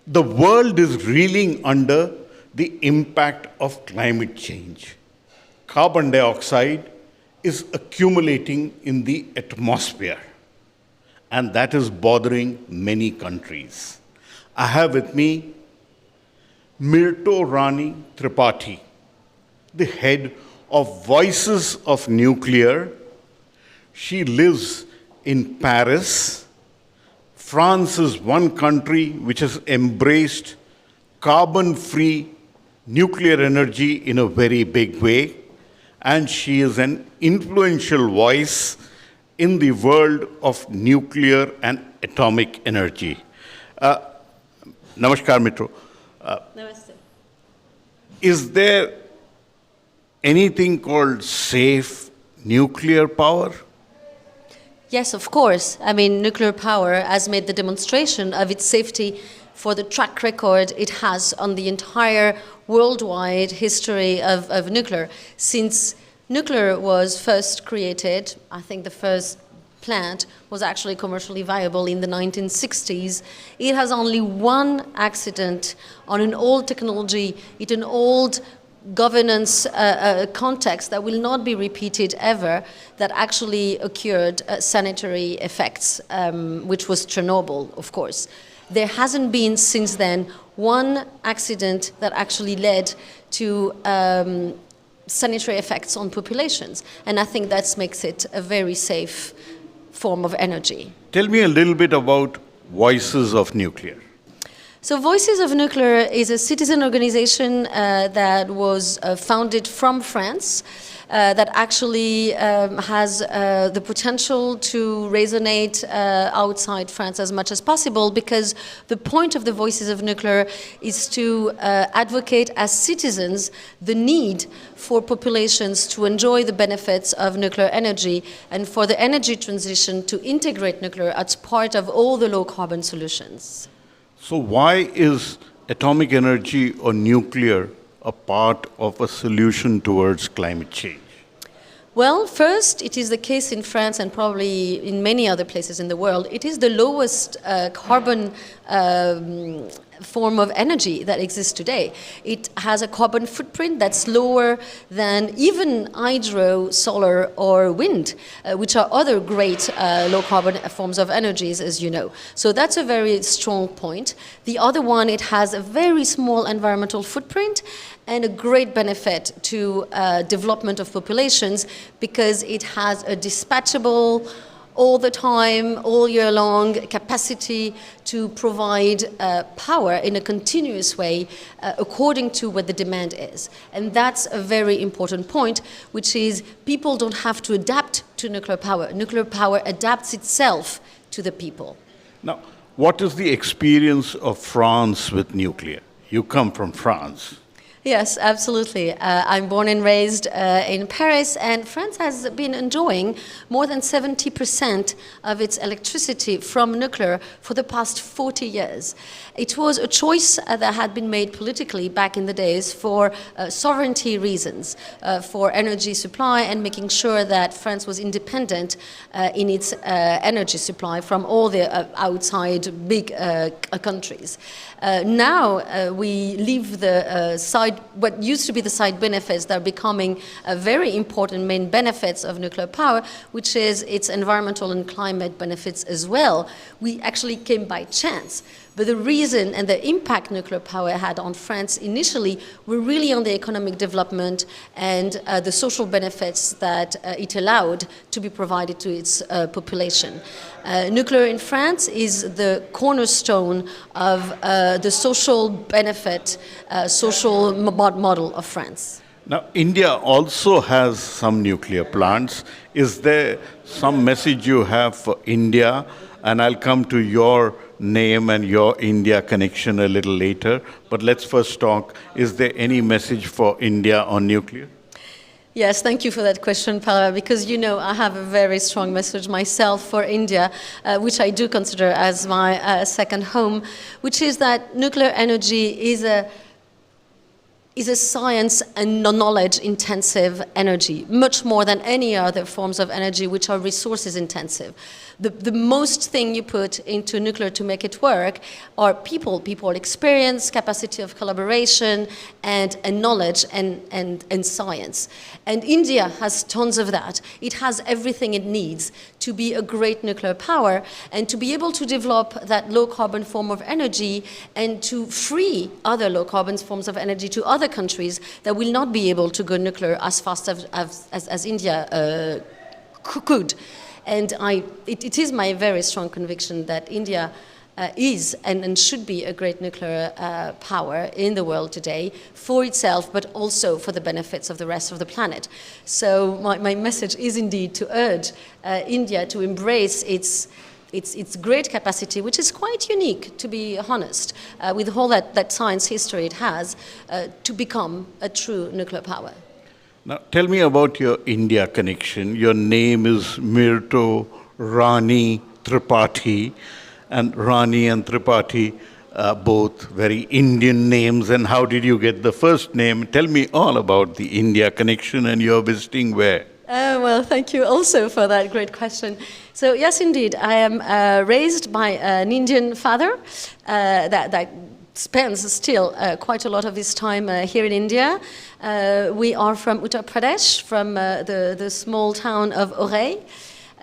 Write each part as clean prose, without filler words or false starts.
The world is reeling under the impact of climate change. Carbon dioxide is accumulating in the atmosphere, and that is bothering many countries. I have with me Rani Tripathi, the head of Voices of Nuclear. She lives in Paris. France is one country which has embraced carbon-free nuclear energy in a very big way, and she is an influential voice in the world of nuclear and atomic energy. Namaskar, Mitro. Namaste. Is there anything called safe nuclear power? Yes, of course. I mean, nuclear power has made the demonstration of its safety for the track record it has on the entire worldwide history of nuclear. Since nuclear was first created, I think the first plant was actually commercially viable in the 1960s. It has only one accident on an old technology, in an old governance context that will not be repeated ever, that actually occurred sanitary effects, which was Chernobyl, of course. There hasn't been since then one accident that actually led to sanitary effects on populations. And I think that makes it a very safe form of energy. Tell me a little bit about Voices of Nuclear. So Voices of Nuclear is a citizen organization that was founded from France, that actually has the potential to resonate outside France as much as possible, because the point of the Voices of Nuclear is to advocate as citizens the need for populations to enjoy the benefits of nuclear energy, and for the energy transition to integrate nuclear as part of all the low-carbon solutions. So why is atomic energy or nuclear a part of a solution towards climate change? Well, first, it is the case in France and probably in many other places in the world. It is the lowest carbon form of energy that exists today. It has a carbon footprint that's lower than even hydro, solar, or wind, which are other great low-carbon forms of energies, as you know. So that's a very strong point. The other one, it has a very small environmental footprint and a great benefit to development of populations, because it has a dispatchable, all the time, all year long capacity to provide power in a continuous way according to what the demand is. And that's a very important point, which is people don't have to adapt to nuclear power. Nuclear power adapts itself to the people. Now, what is the experience of France with nuclear? You come from France. Yes, absolutely. I'm born and raised in Paris, and France has been enjoying more than 70% of its electricity from nuclear for the past 40 years. It was a choice that had been made politically back in the days for sovereignty reasons, for energy supply and making sure that France was independent in its energy supply from all the outside big countries. Now we leave the what used to be the side benefits that are becoming very important main benefits of nuclear power, which is its environmental and climate benefits as well. We actually came by chance. But the reason and the impact nuclear power had on France initially were really on the economic development and the social benefits that it allowed to be provided to its population. Nuclear in France is the cornerstone of the social benefit, social model of France. Now, India also has some nuclear plants. Is there some message you have for India? And I'll come to your name and your India connection a little later. But let's first talk, is there any message for India on nuclear? Yes, thank you for that question, Paula, because you know I have a very strong message myself for India, which I do consider as my second home, which is that nuclear energy is a is a science and knowledge intensive energy, much more than any other forms of energy which are resources intensive. The most thing you put into nuclear to make it work are people experience, capacity of collaboration, and knowledge and science. And India has tons of that. It has everything it needs to be a great nuclear power and to be able to develop that low carbon form of energy and to free other low carbon forms of energy to other countries that will not be able to go nuclear as fast as India could. And it is my very strong conviction that India is and should be a great nuclear power in the world today for itself, but also for the benefits of the rest of the planet. So my message is indeed to urge India to embrace its great capacity, which is quite unique, to be honest, with all that science history it has, to become a true nuclear power. Now, tell me about your India connection. Your name is Mirto Rani Tripathi, and Rani and Tripathi are both very Indian names. And how did you get the first name? Tell me all about the India connection, and you're visiting where? Well, thank you also for that great question. So yes, indeed, I am raised by an Indian father that spends still quite a lot of his time here in India. We are from Uttar Pradesh, from the small town of Orey.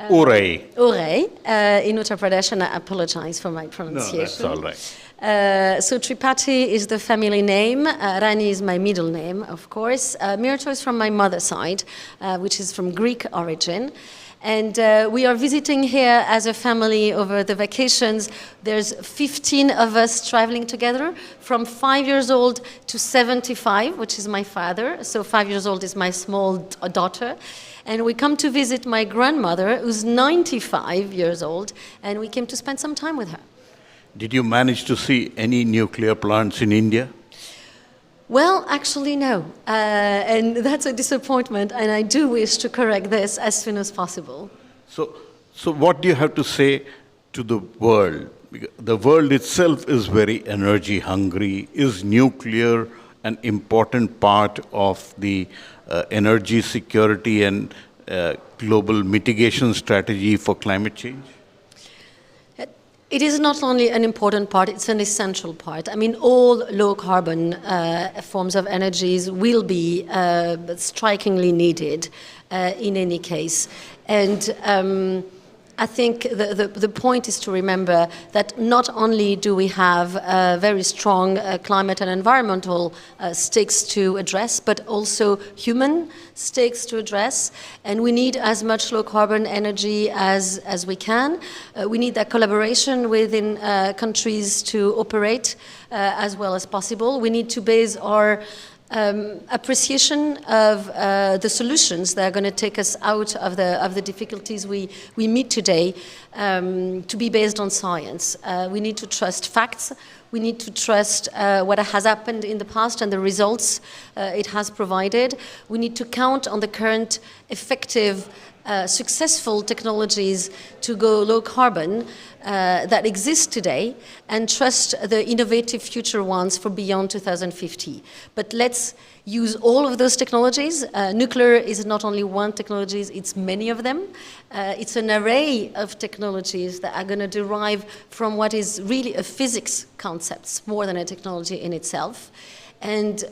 Orey. In Uttar Pradesh, and I apologize for my pronunciation. No, that's all right. So Tripathi is the family name. Rani is my middle name, of course. Mirto is from my mother's side, which is from Greek origin. And we are visiting here as a family over the vacations. There's 15 of us traveling together, from 5 years old to 75, which is my father. So 5 years old is my small daughter. And we come to visit my grandmother, who's 95 years old, and we came to spend some time with her. Did you manage to see any nuclear plants in India? Well, actually, no. And that's a disappointment, and I do wish to correct this as soon as possible. So what do you have to say to the world? Because the world itself is very energy hungry. Is nuclear an important part of the energy security and global mitigation strategy for climate change? It is not only an important part, it's an essential part. I mean, all low-carbon forms of energies will be strikingly needed in any case. And I think the point is to remember that not only do we have very strong climate and environmental stakes to address, but also human stakes to address. And we need as much low-carbon energy as we can. We need that collaboration within countries to operate as well as possible. We need to base our appreciation of the solutions that are going to take us out of the difficulties we meet today to be based on science. We need to trust facts. We need to trust what has happened in the past and the results it has provided. We need to count on the current effective successful technologies to go low carbon that exist today, and trust the innovative future ones for beyond 2050. But let's use all of those technologies. Nuclear is not only one technology, it's many of them. It's an array of technologies that are going to derive from what is really a physics concept more than a technology in itself. And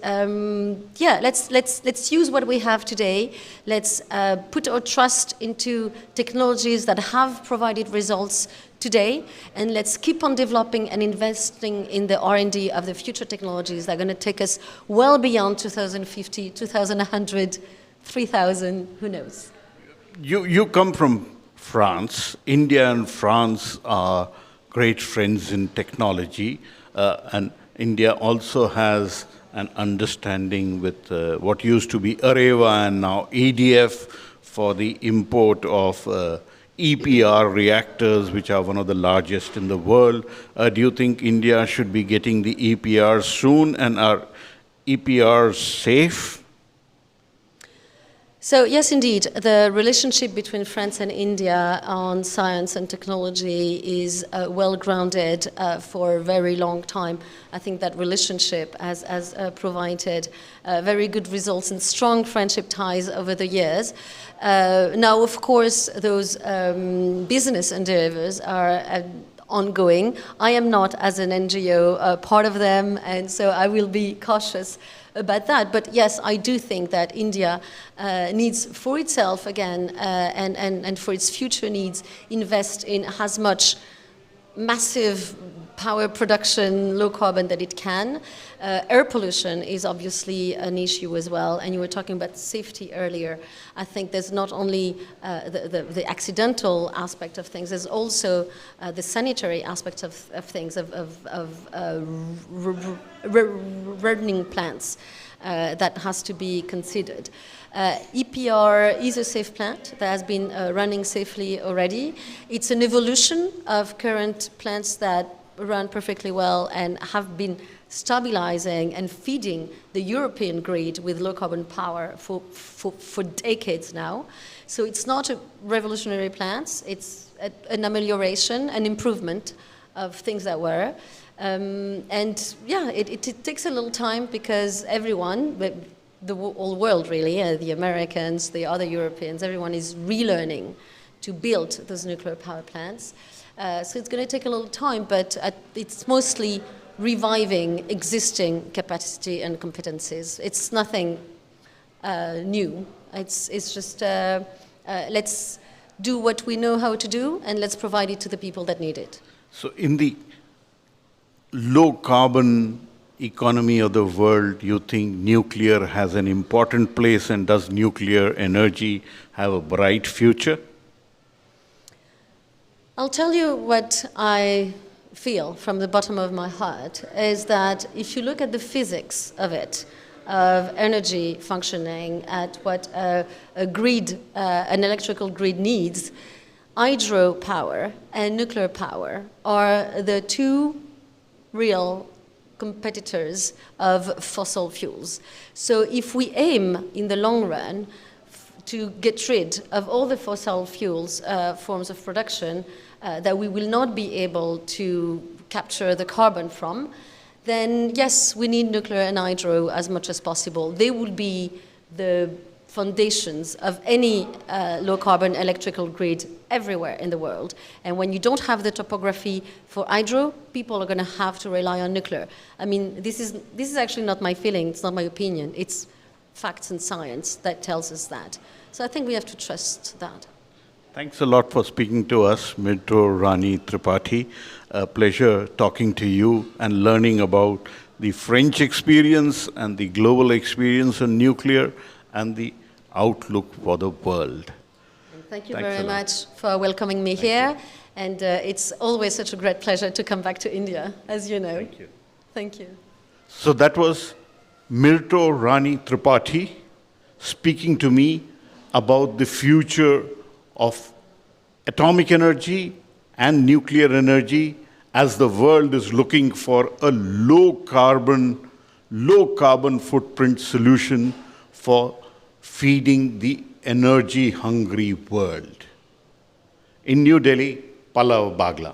let's use what we have today. Let's put our trust into technologies that have provided results today, and let's keep on developing and investing in the R&D of the future technologies that are going to take us well beyond 2050, 2100, 3000, who knows. You come from France. India and France are great friends in technology, and India also has an understanding with what used to be Areva and now EDF for the import of EPR reactors, which are one of the largest in the world. Do you think India should be getting the EPR soon, and are EPRs safe? So yes, indeed, the relationship between France and India on science and technology is well grounded for a very long time. I think that relationship has provided very good results and strong friendship ties over the years. Now, of course, those business endeavors are ongoing. I am not, as an NGO, part of them, and so I will be cautious about that. But yes, I do think that India needs, for itself again, and for its future needs, invest in as much massive power production, low carbon that it can. Air pollution is obviously an issue as well, and you were talking about safety earlier. I think there's not only the accidental aspect of things, there's also the sanitary aspect of things, of running plants that has to be considered. EPR is a safe plant that has been running safely already. It's an evolution of current plants that run perfectly well and have been stabilizing and feeding the European grid with low carbon power for decades now. So it's not a revolutionary plant, it's an amelioration, an improvement of things that were. And yeah, it takes a little time because everyone, the whole world really, the Americans, the other Europeans, everyone is relearning to build those nuclear power plants. So it's going to take a little time, but it's mostly reviving existing capacity and competencies. It's nothing new. It's just let's do what we know how to do, and let's provide it to the people that need it. So in the low carbon economy of the world, you think nuclear has an important place, and does nuclear energy have a bright future? I'll tell you what I feel from the bottom of my heart, is that if you look at the physics of it, of energy functioning, at what a grid, an electrical grid needs, hydropower and nuclear power are the two real competitors of fossil fuels. So if we aim in the long run to get rid of all the fossil fuels forms of production that we will not be able to capture the carbon from, then yes, we need nuclear and hydro as much as possible. They will be the foundations of any low-carbon electrical grid everywhere in the world. And when you don't have the topography for hydro, people are going to have to rely on nuclear. I mean, this is actually not my feeling, it's not my opinion, it's facts and science that tells us that. So I think we have to trust that. Thanks a lot for speaking to us, Mr. Rani Tripathi. A pleasure talking to you and learning about the French experience and the global experience in nuclear and the outlook for the world. And thank you very much for welcoming me here. And it's always such a great pleasure to come back to India, as you know. Thank you. Thank you. So that was Mirto Rani Tripathi speaking to me about the future of atomic energy and nuclear energy as the world is looking for a low carbon footprint solution for feeding the energy hungry world. In New Delhi, Pallav Bagla.